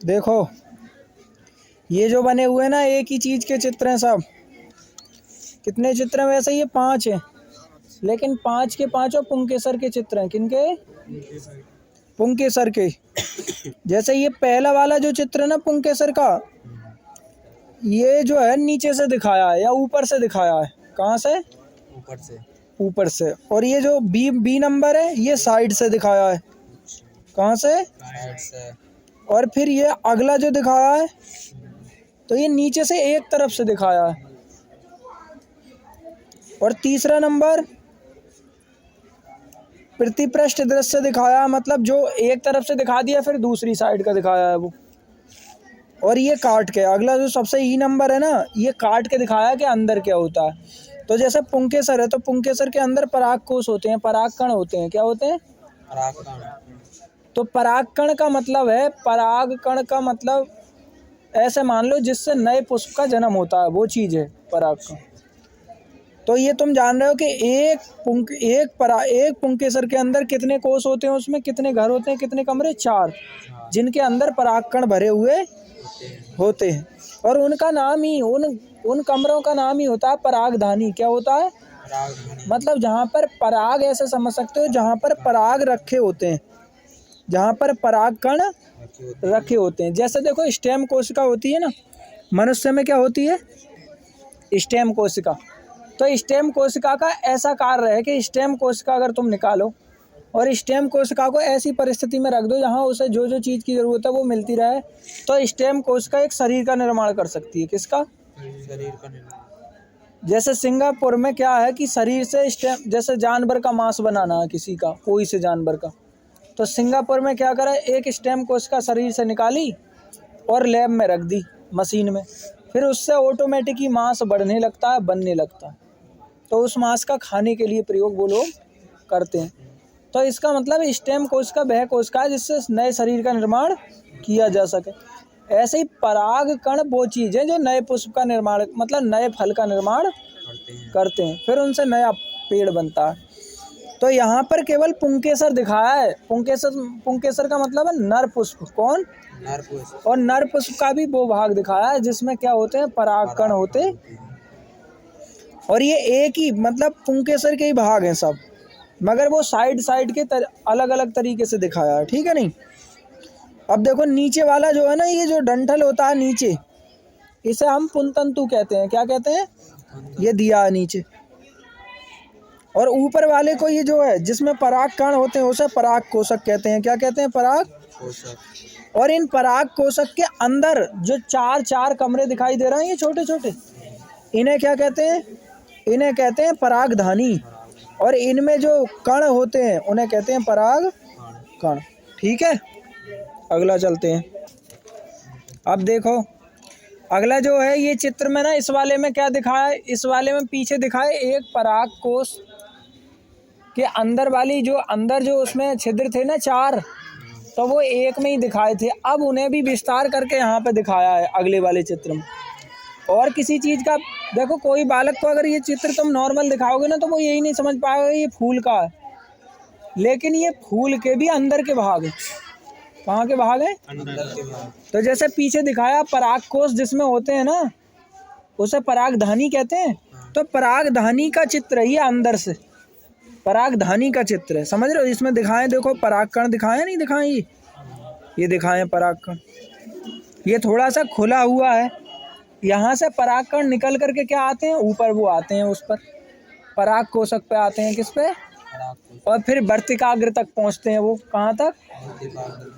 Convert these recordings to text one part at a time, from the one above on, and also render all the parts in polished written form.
देखो ये जो बने हुए ना एक ही चीज के चित्र हैं सब। कितने चित्र हैं वैसे? ये 5 हैं, लेकिन 5 के पांचों पुंकेसर के चित्र हैं। किनके? पुंकेसर के। जैसे ये पहला वाला जो चित्र है ना पुंकेसर का, ये जो है नीचे से दिखाया है या ऊपर से दिखाया है? कहाँ से? ऊपर से। ऊपर से। और ये जो बी नंबर है ये साइड से दिखाया है। कहाँ से? साइड से। और फिर ये अगला जो दिखाया है तो ये नीचे से एक तरफ से दिखाया है। और तीसरा नंबर प्रतिपृष्ठ दृश्य दिखाया है, मतलब जो एक तरफ से दिखा दिया फिर दूसरी साइड का दिखाया है वो। और ये काट के, अगला जो सबसे ई नंबर है ना, ये काट के दिखाया कि अंदर क्या होता है। तो जैसे पुंकेसर है तो पुंकेसर के अंदर पराग कोश होते हैं, पराग कण होते हैं। क्या होते हैं? पराग कण। तो पराग कण का मतलब है, पराग कण का मतलब ऐसे मान लो जिससे नए पुष्प का जन्म होता है, वो चीज़ है पराग कण। तो ये तुम जान रहे हो कि एक पुंकेसर के अंदर कितने कोष होते हैं, उसमें कितने घर होते हैं, कितने कमरे? 4, जिनके अंदर परागकण भरे हुए होते हैं। और उनका नाम ही उन कमरों का नाम ही होता है परागधानी। क्या होता है? मतलब जहाँ पर पराग, ऐसे समझ सकते हो जहाँ पर पराग रखे होते हैं, जहाँ पर परागकण रखे होते हैं। जैसे देखो स्टेम कोशिका होती है ना, मनुष्य में क्या होती है? स्टेम कोशिका। तो स्टेम कोशिका का ऐसा कार्य है कि स्टेम कोशिका अगर तुम निकालो और स्टेम कोशिका को ऐसी परिस्थिति में रख दो जहाँ उसे जो जो चीज़ की ज़रूरत है वो मिलती रहे, तो स्टेम कोशिका एक शरीर का निर्माण कर सकती है। किसका? शरीर का निर्माण। जैसे सिंगापुर में क्या है कि शरीर से स्टेम, जैसे जानवर का मांस बनाना है किसी का, कोई से जानवर का, तो सिंगापुर में क्या करा, एक स्टेम कोशिका शरीर से निकाली और लैब में रख दी मशीन में, फिर उससे ऑटोमेटिक ही मांस बढ़ने लगता है, बनने लगता है। तो उस मांस का खाने के लिए प्रयोग वो लोग करते हैं। तो इसका मतलब स्टेम कोशिका वह कोशिका है जिससे नए शरीर का निर्माण किया जा सके। ऐसे ही पराग कण वो चीज़ है जो नए पुष्प का निर्माण, मतलब नए फल का निर्माण करते हैं, फिर उनसे नया पेड़ बनता है। तो यहाँ पर केवल पुंकेसर दिखाया है। पुंकेसर का मतलब है नर पुष्प। कौन? नर पुष्प। और नर पुष्प का भी वो भाग दिखाया है जिसमें क्या होते हैं? पराग कण होते हैं। और ये एक ही, मतलब पुंकेसर के ही भाग हैं सब, मगर वो साइड साइड के अलग अलग तरीके से दिखाया है। ठीक है नहीं? अब देखो नीचे वाला जो है ना, ये जो डंठल होता है नीचे, इसे हम पुंतंतु कहते हैं। क्या कहते हैं? ये दिया है नीचे। और ऊपर वाले को ये जो है जिसमें पराग कण होते हैं उसे पराग कोशक कहते हैं। क्या कहते हैं? पराग कोशक। और इन पराग कोशक के अंदर जो 4 कमरे दिखाई दे रहे हैं ये छोटे छोटे, इन्हें क्या कहते हैं? इन्हें कहते हैं परागधानी। और इनमें जो कण होते हैं उन्हें कहते हैं पराग कण। ठीक है, अगला चलते हैं। अब देखो अगला जो है ये चित्र में ना, इस वाले में क्या दिखाया है? इस वाले में पीछे दिखाए एक पराग कोश के अंदर वाली जो अंदर जो उसमें छिद्र थे ना 4, तो वो एक में ही दिखाए थे। अब उन्हें भी विस्तार करके यहाँ पे दिखाया है अगले वाले चित्र में। और किसी चीज़ का देखो, कोई बालक को अगर ये चित्र तुम नॉर्मल दिखाओगे ना तो वो यही नहीं समझ पाएगा ये फूल का है, लेकिन ये फूल के भी अंदर के भाग हैं। कहाँ के भाग हैं? अंदर के भाग। तो जैसे पीछे दिखाया पराग कोश जिसमें होते हैं ना, उसे परागधानी कहते हैं। तो परागधानी का चित्र है ये, अंदर से परागधानी का चित्र है। समझ रहे हो? इसमें दिखाएं, देखो परागकण दिखाए नहीं दिखाएं, ये दिखाएं परागकण। ये थोड़ा सा खुला हुआ है, यहाँ से परागकण निकल करके क्या आते हैं? ऊपर वो आते हैं, उस पर पराग कोशक पे आते हैं। किस पे? और फिर वर्तिकाग्र तक पहुँचते हैं। वो कहाँ तक?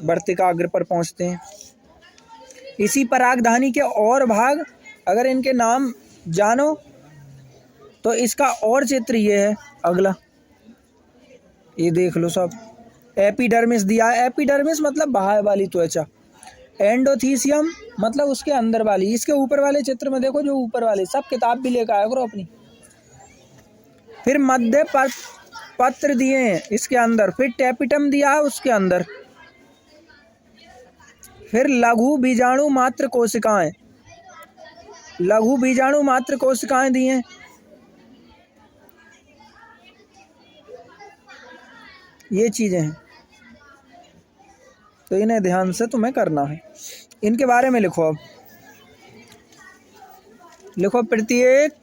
वर्तिकाग्र पर पहुँचते हैं। इसी परागधानी के और भाग अगर इनके नाम जानो तो इसका और चित्र ये है अगला, ये देख लो सब। एपिडर्मिस दिया है। एपिडर्मिस मतलब बाहर वाली त्वचा। एंडोथीसियम मतलब उसके अंदर वाली। इसके ऊपर वाले चित्र में देखो, जो ऊपर वाले, सब किताब भी लेकर आया करो अपनी। फिर मध्य पत्र दिए हैं इसके अंदर, फिर टेपिटम दिया है उसके अंदर, फिर लघु बीजाणु मात्र कोशिकाएं, लघु बीजाणु मात्र कोशिकाएं दी हैं। ये चीज़ें हैं, तो इन्हें ध्यान से तुम्हें करना है। इनके बारे में लिखो अब। लिखो प्रत्येक